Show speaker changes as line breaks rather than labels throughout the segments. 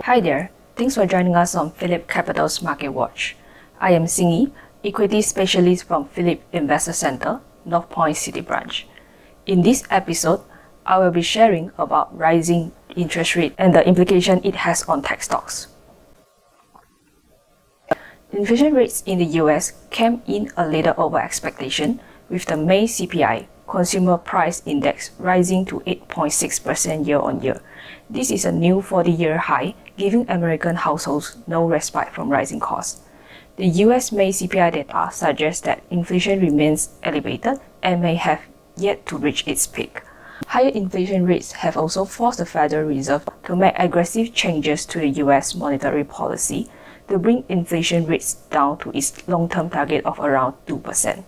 Hi there, thanks for joining us on PhillipCapital's Market Watch. I am Xin Yi, Equities Specialist from Phillip Investor Centre, Northpoint City branch. In this episode, I will be sharing about rising interest rate and the implication it has on tech stocks. Inflation rates in the US came in a little over expectation, with the May CPI, Consumer Price Index, rising to 8.6% year-on-year. This is a new 40-year high, giving American households no respite from rising costs. The US May CPI data suggests that inflation remains elevated and may have yet to reach its peak. Higher inflation rates have also forced the Federal Reserve to make aggressive changes to the US monetary policy to bring inflation rates down to its long-term target of around 2%.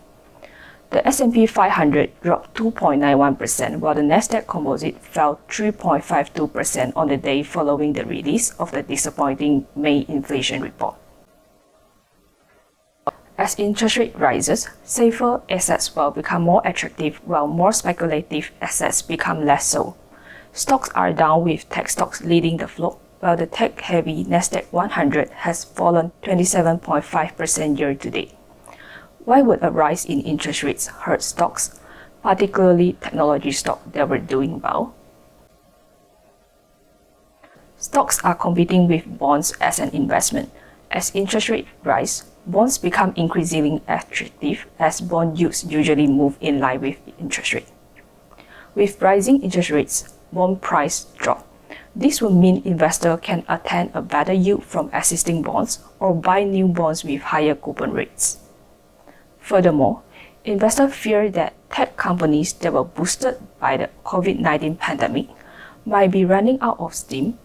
The S&P 500 dropped 2.91%, while the Nasdaq Composite fell 3.52% on the day following the release of the disappointing May inflation report. As interest rate rises, safer assets will become more attractive while more speculative assets become less so. Stocks are down with tech stocks leading the flow, while the tech-heavy Nasdaq 100 has fallen 27.5% year-to-date. Why would a rise in interest rates hurt stocks, particularly technology stocks that were doing well? Stocks are competing with bonds as an investment. As interest rates rise, bonds become increasingly attractive as bond yields usually move in line with interest rate. With rising interest rates, bond price drop. This will mean investors can attain a better yield from existing bonds or buy new bonds with higher coupon rates. Furthermore, investors fear that tech companies that were boosted by the COVID-19 pandemic might be running out of steam.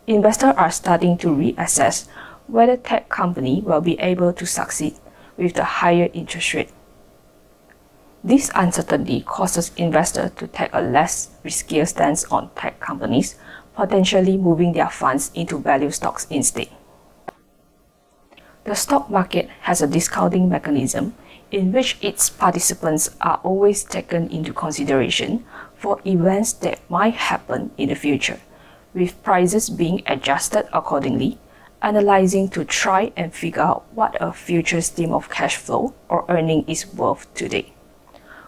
Investors are starting to reassess whether tech companies will be able to succeed with the higher interest rate. This uncertainty causes investors to take a less riskier stance on tech companies, potentially moving their funds into value stocks instead. The stock market has a discounting mechanism in which its participants are always taken into consideration for events that might happen in the future, with prices being adjusted accordingly, analyzing to try and figure out what a future stream of cash flow or earning is worth today.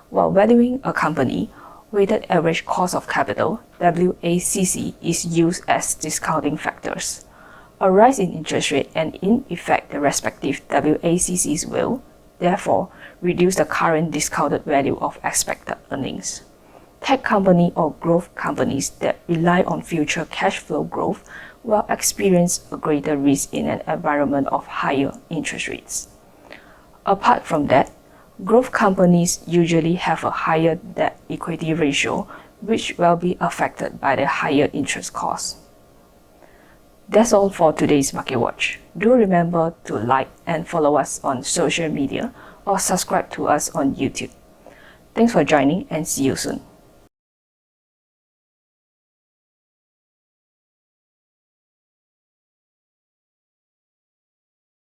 While valuing a company, weighted average cost of capital (WACC) is used as discounting factors. A rise in interest rate and in effect the respective WACCs will, therefore, reduce the current discounted value of expected earnings. Tech companies or growth companies that rely on future cash flow growth will experience a greater risk in an environment of higher interest rates. Apart from that, growth companies usually have a higher debt-equity ratio, which will be affected by the higher interest costs. That's all for today's Market Watch. Do remember to like and follow us on social media or subscribe to us on YouTube. Thanks for joining and see you soon.